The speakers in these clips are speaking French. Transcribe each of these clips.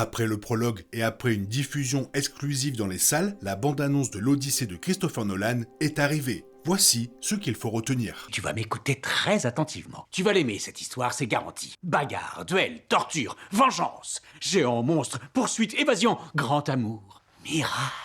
Après le prologue et après une diffusion exclusive dans les salles, la bande-annonce de l'Odyssée de Christopher Nolan est arrivée. Voici ce qu'il faut retenir. Tu vas m'écouter très attentivement. Tu vas l'aimer, cette histoire, c'est garanti. Bagarre, duel, torture, vengeance, géant, monstre, poursuite, évasion, grand amour, miracle.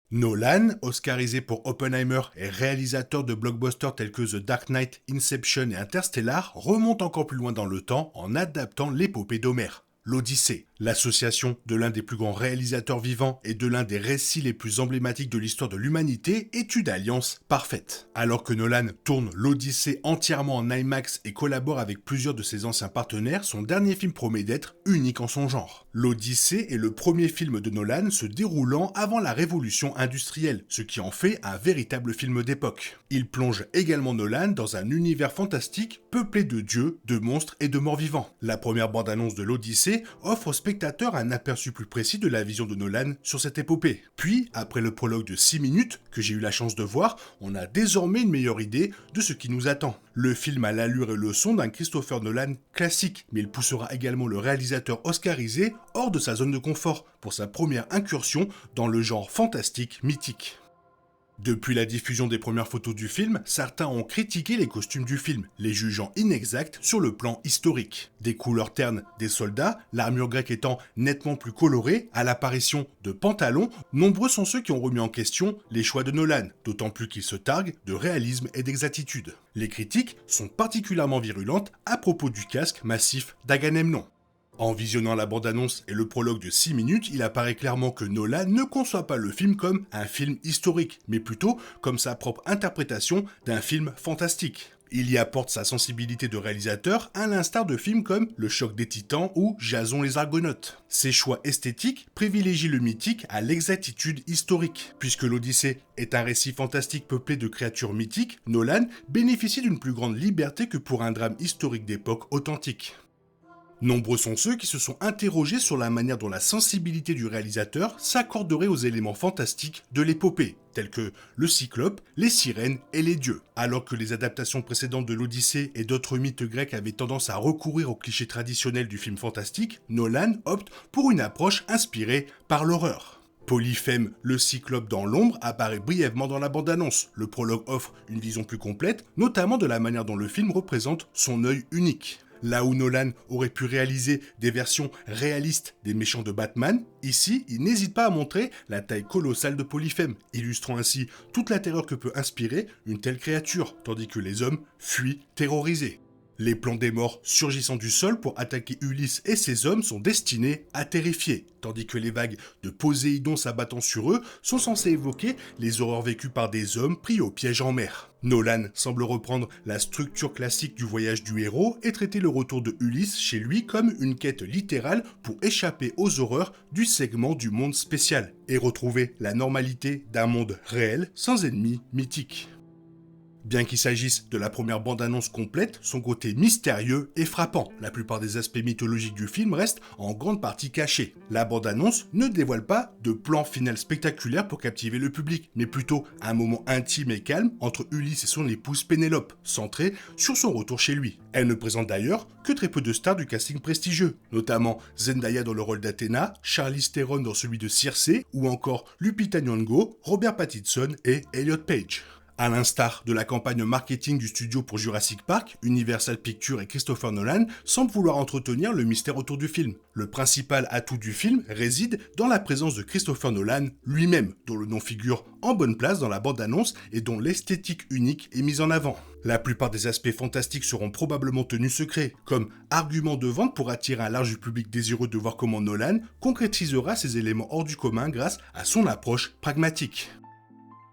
Nolan, oscarisé pour Oppenheimer et réalisateur de blockbusters tels que The Dark Knight, Inception et Interstellar, remonte encore plus loin dans le temps en adaptant l'épopée d'Homère, l'Odyssée. L'association de l'un des plus grands réalisateurs vivants et de l'un des récits les plus emblématiques de l'histoire de l'humanité est une alliance parfaite. Alors que Nolan tourne l'Odyssée entièrement en IMAX et collabore avec plusieurs de ses anciens partenaires, son dernier film promet d'être unique en son genre. L'Odyssée est le premier film de Nolan se déroulant avant la révolution industrielle, ce qui en fait un véritable film d'époque. Il plonge également Nolan dans un univers fantastique peuplé de dieux, de monstres et de morts-vivants. La première bande-annonce de l'Odyssée offre au spectateur un aperçu plus précis de la vision de Nolan sur cette épopée. Puis, après le prologue de 6 minutes, que j'ai eu la chance de voir, on a désormais une meilleure idée de ce qui nous attend. Le film a l'allure et le son d'un Christopher Nolan classique, mais il poussera également le réalisateur oscarisé hors de sa zone de confort pour sa première incursion dans le genre fantastique mythique. Depuis la diffusion des premières photos du film, certains ont critiqué les costumes du film, les jugeant inexacts sur le plan historique. Des couleurs ternes des soldats, l'armure grecque étant nettement plus colorée, à l'apparition de pantalons, nombreux sont ceux qui ont remis en question les choix de Nolan, d'autant plus qu'il se targue de réalisme et d'exactitude. Les critiques sont particulièrement virulentes à propos du casque massif d'Agamemnon. En visionnant la bande-annonce et le prologue de 6 minutes, il apparaît clairement que Nolan ne conçoit pas le film comme un film historique, mais plutôt comme sa propre interprétation d'un film fantastique. Il y apporte sa sensibilité de réalisateur, à l'instar de films comme Le Choc des Titans ou Jason les Argonautes. Ses choix esthétiques privilégient le mythique à l'exactitude historique. Puisque l'Odyssée est un récit fantastique peuplé de créatures mythiques, Nolan bénéficie d'une plus grande liberté que pour un drame historique d'époque authentique. Nombreux sont ceux qui se sont interrogés sur la manière dont la sensibilité du réalisateur s'accorderait aux éléments fantastiques de l'épopée, tels que le cyclope, les sirènes et les dieux. Alors que les adaptations précédentes de l'Odyssée et d'autres mythes grecs avaient tendance à recourir aux clichés traditionnels du film fantastique, Nolan opte pour une approche inspirée par l'horreur. Polyphème, le cyclope dans l'ombre, apparaît brièvement dans la bande-annonce. Le prologue offre une vision plus complète, notamment de la manière dont le film représente son œil unique. Là où Nolan aurait pu réaliser des versions réalistes des méchants de Batman, ici, il n'hésite pas à montrer la taille colossale de Polyphème, illustrant ainsi toute la terreur que peut inspirer une telle créature, tandis que les hommes fuient terrorisés. Les plans des morts surgissant du sol pour attaquer Ulysse et ses hommes sont destinés à terrifier, tandis que les vagues de Poséidon s'abattant sur eux sont censées évoquer les horreurs vécues par des hommes pris au piège en mer. Nolan semble reprendre la structure classique du voyage du héros et traiter le retour de Ulysse chez lui comme une quête littérale pour échapper aux horreurs du segment du monde spécial et retrouver la normalité d'un monde réel sans ennemis mythiques. Bien qu'il s'agisse de la première bande-annonce complète, son côté mystérieux est frappant. La plupart des aspects mythologiques du film restent en grande partie cachés. La bande-annonce ne dévoile pas de plan final spectaculaire pour captiver le public, mais plutôt un moment intime et calme entre Ulysse et son épouse Pénélope, centré sur son retour chez lui. Elle ne présente d'ailleurs que très peu de stars du casting prestigieux, notamment Zendaya dans le rôle d'Athéna, Charlize Theron dans celui de Circé, ou encore Lupita Nyong'o, Robert Pattinson et Elliot Page. À l'instar de la campagne marketing du studio pour Jurassic Park, Universal Pictures et Christopher Nolan semblent vouloir entretenir le mystère autour du film. Le principal atout du film réside dans la présence de Christopher Nolan lui-même, dont le nom figure en bonne place dans la bande-annonce et dont l'esthétique unique est mise en avant. La plupart des aspects fantastiques seront probablement tenus secrets, comme argument de vente pour attirer un large public désireux de voir comment Nolan concrétisera ces éléments hors du commun grâce à son approche pragmatique.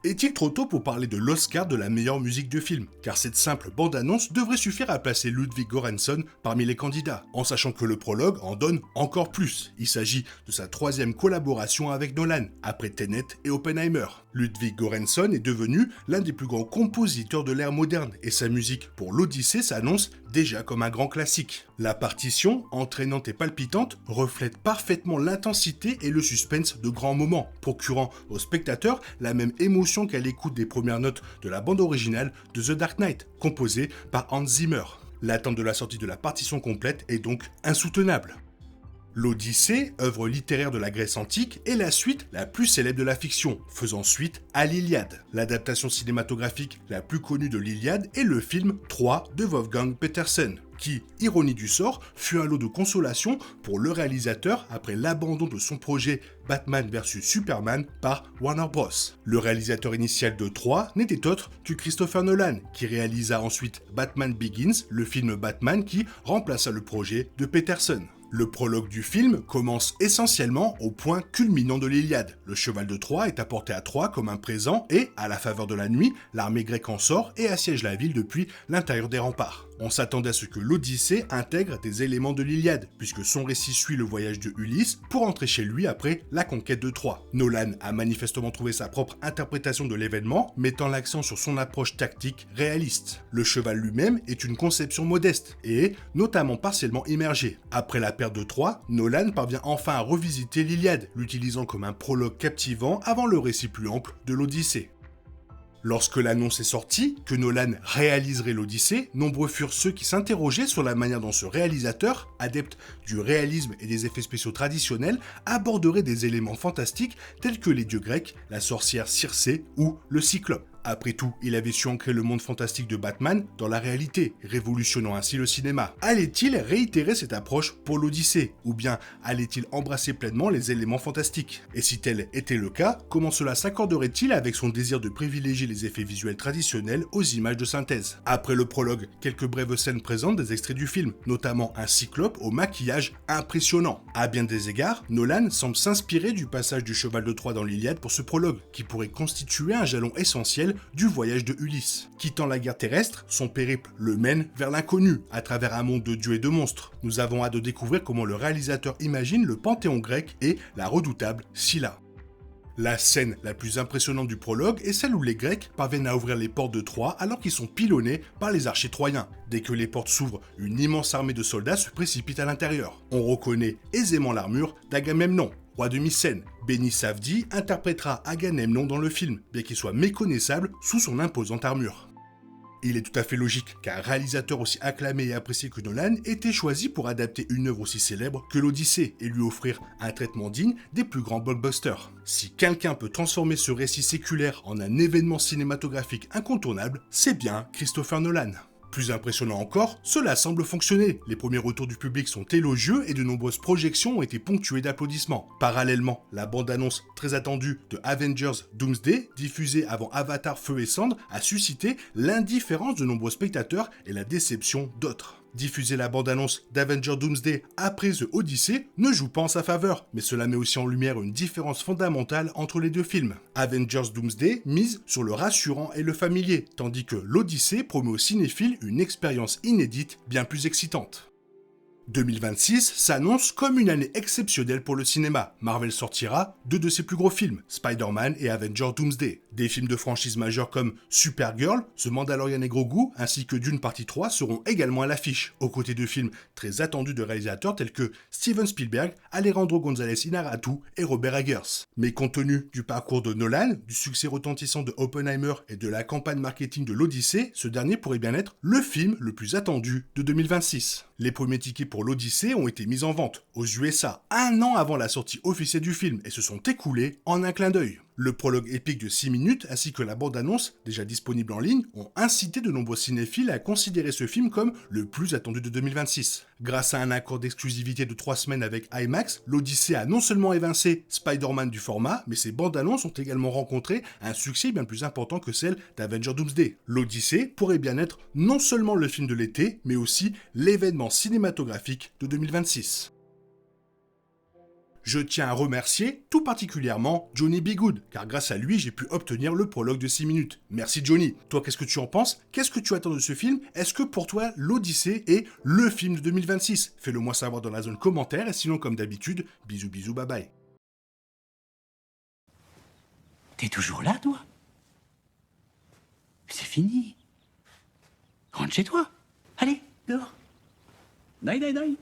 Est-il trop tôt pour parler de l'Oscar de la meilleure musique de film? Car cette simple bande-annonce devrait suffire à placer Ludwig Göransson parmi les candidats, en sachant que le prologue en donne encore plus. Il s'agit de sa 3e collaboration avec Nolan, après Tenet et Oppenheimer. Ludwig Göransson est devenu l'un des plus grands compositeurs de l'ère moderne, et sa musique pour l'Odyssée s'annonce déjà comme un grand classique. La partition, entraînante et palpitante, reflète parfaitement l'intensité et le suspense de grands moments, procurant au spectateur la même émotion qu'à l'écoute des premières notes de la bande originale de The Dark Knight, composée par Hans Zimmer. L'attente de la sortie de la partition complète est donc insoutenable. L'Odyssée, œuvre littéraire de la Grèce antique, est la suite la plus célèbre de la fiction, faisant suite à l'Iliade. L'adaptation cinématographique la plus connue de l'Iliade est le film Troie de Wolfgang Petersen, qui, ironie du sort, fut un lot de consolation pour le réalisateur après l'abandon de son projet Batman vs Superman par Warner Bros. Le réalisateur initial de Troie n'était autre que Christopher Nolan, qui réalisa ensuite Batman Begins, le film Batman qui remplaça le projet de Petersen. Le prologue du film commence essentiellement au point culminant de l'Iliade. Le cheval de Troie est apporté à Troie comme un présent et, à la faveur de la nuit, l'armée grecque en sort et assiège la ville depuis l'intérieur des remparts. On s'attendait à ce que l'Odyssée intègre des éléments de l'Iliade, puisque son récit suit le voyage de Ulysse pour rentrer chez lui après la conquête de Troie. Nolan a manifestement trouvé sa propre interprétation de l'événement, mettant l'accent sur son approche tactique réaliste. Le cheval lui-même est une conception modeste et est notamment partiellement immergé. Après la perte de Troie, Nolan parvient enfin à revisiter l'Iliade, l'utilisant comme un prologue captivant avant le récit plus ample de l'Odyssée. Lorsque l'annonce est sortie que Nolan réaliserait l'Odyssée, nombreux furent ceux qui s'interrogeaient sur la manière dont ce réalisateur, adepte du réalisme et des effets spéciaux traditionnels, aborderait des éléments fantastiques tels que les dieux grecs, la sorcière Circé ou le Cyclope. Après tout, il avait su ancrer le monde fantastique de Batman dans la réalité, révolutionnant ainsi le cinéma. Allait-il réitérer cette approche pour l'Odyssée, ou bien allait-il embrasser pleinement les éléments fantastiques? Et si tel était le cas, comment cela s'accorderait-il avec son désir de privilégier les effets visuels traditionnels aux images de synthèse? Après le prologue, quelques brèves scènes présentent des extraits du film, notamment un cyclope au maquillage impressionnant. À bien des égards, Nolan semble s'inspirer du passage du cheval de Troie dans l'Iliade pour ce prologue, qui pourrait constituer un jalon essentiel du voyage de Ulysse. Quittant la guerre terrestre, son périple le mène vers l'inconnu, à travers un monde de dieux et de monstres. Nous avons hâte de découvrir comment le réalisateur imagine le panthéon grec et la redoutable Scylla. La scène la plus impressionnante du prologue est celle où les Grecs parviennent à ouvrir les portes de Troie alors qu'ils sont pilonnés par les archers troyens. Dès que les portes s'ouvrent, une immense armée de soldats se précipite à l'intérieur. On reconnaît aisément l'armure d'Agamemnon, roi de Mycène. Benny Safdie interprétera Agamemnon dans le film, bien qu'il soit méconnaissable sous son imposante armure. Il est tout à fait logique qu'un réalisateur aussi acclamé et apprécié que Nolan ait été choisi pour adapter une œuvre aussi célèbre que l'Odyssée et lui offrir un traitement digne des plus grands blockbusters. Si quelqu'un peut transformer ce récit séculaire en un événement cinématographique incontournable, c'est bien Christopher Nolan. Plus impressionnant encore, cela semble fonctionner. Les premiers retours du public sont élogieux et de nombreuses projections ont été ponctuées d'applaudissements. Parallèlement, la bande-annonce très attendue de Avengers Doomsday, diffusée avant Avatar Feu et Cendres, a suscité l'indifférence de nombreux spectateurs et la déception d'autres. Diffuser la bande-annonce d'Avengers Doomsday après The Odyssey ne joue pas en sa faveur, mais cela met aussi en lumière une différence fondamentale entre les deux films. Avengers Doomsday mise sur le rassurant et le familier, tandis que l'Odyssée promet aux cinéphiles une expérience inédite bien plus excitante. 2026 s'annonce comme une année exceptionnelle pour le cinéma. Marvel sortira deux de ses plus gros films, Spider-Man et Avengers Doomsday. Des films de franchise majeure comme Supergirl, The Mandalorian et Grogu, ainsi que Dune partie 3 seront également à l'affiche, aux côtés de films très attendus de réalisateurs tels que Steven Spielberg, Alejandro González Iñárritu et Robert Eggers. Mais compte tenu du parcours de Nolan, du succès retentissant de Oppenheimer et de la campagne marketing de l'Odyssée, ce dernier pourrait bien être le film le plus attendu de 2026. Les premiers tickets pour l'Odyssée ont été mis en vente aux USA un an avant la sortie officielle du film et se sont écoulés en un clin d'œil. Le prologue épique de 6 minutes ainsi que la bande-annonce, déjà disponible en ligne, ont incité de nombreux cinéphiles à considérer ce film comme le plus attendu de 2026. Grâce à un accord d'exclusivité de 3 semaines avec IMAX, l'Odyssée a non seulement évincé Spider-Man du format, mais ses bandes-annonces ont également rencontré un succès bien plus important que celle d'Avengers Doomsday. L'Odyssée pourrait bien être non seulement le film de l'été, mais aussi l'événement cinématographique de 2026. Je tiens à remercier tout particulièrement Johnny B. Good, car grâce à lui, j'ai pu obtenir le prologue de 6 minutes. Merci Johnny. Toi, qu'est-ce que tu en penses? Qu'est-ce que tu attends de ce film? Est-ce que pour toi, l'Odyssée est le film de 2026? Fais-le moi savoir dans la zone commentaire, et sinon, comme d'habitude, bisous bisous, bye bye. T'es toujours là, toi? C'est fini. Rentre chez toi. Allez, dehors. Naï, naï, naï.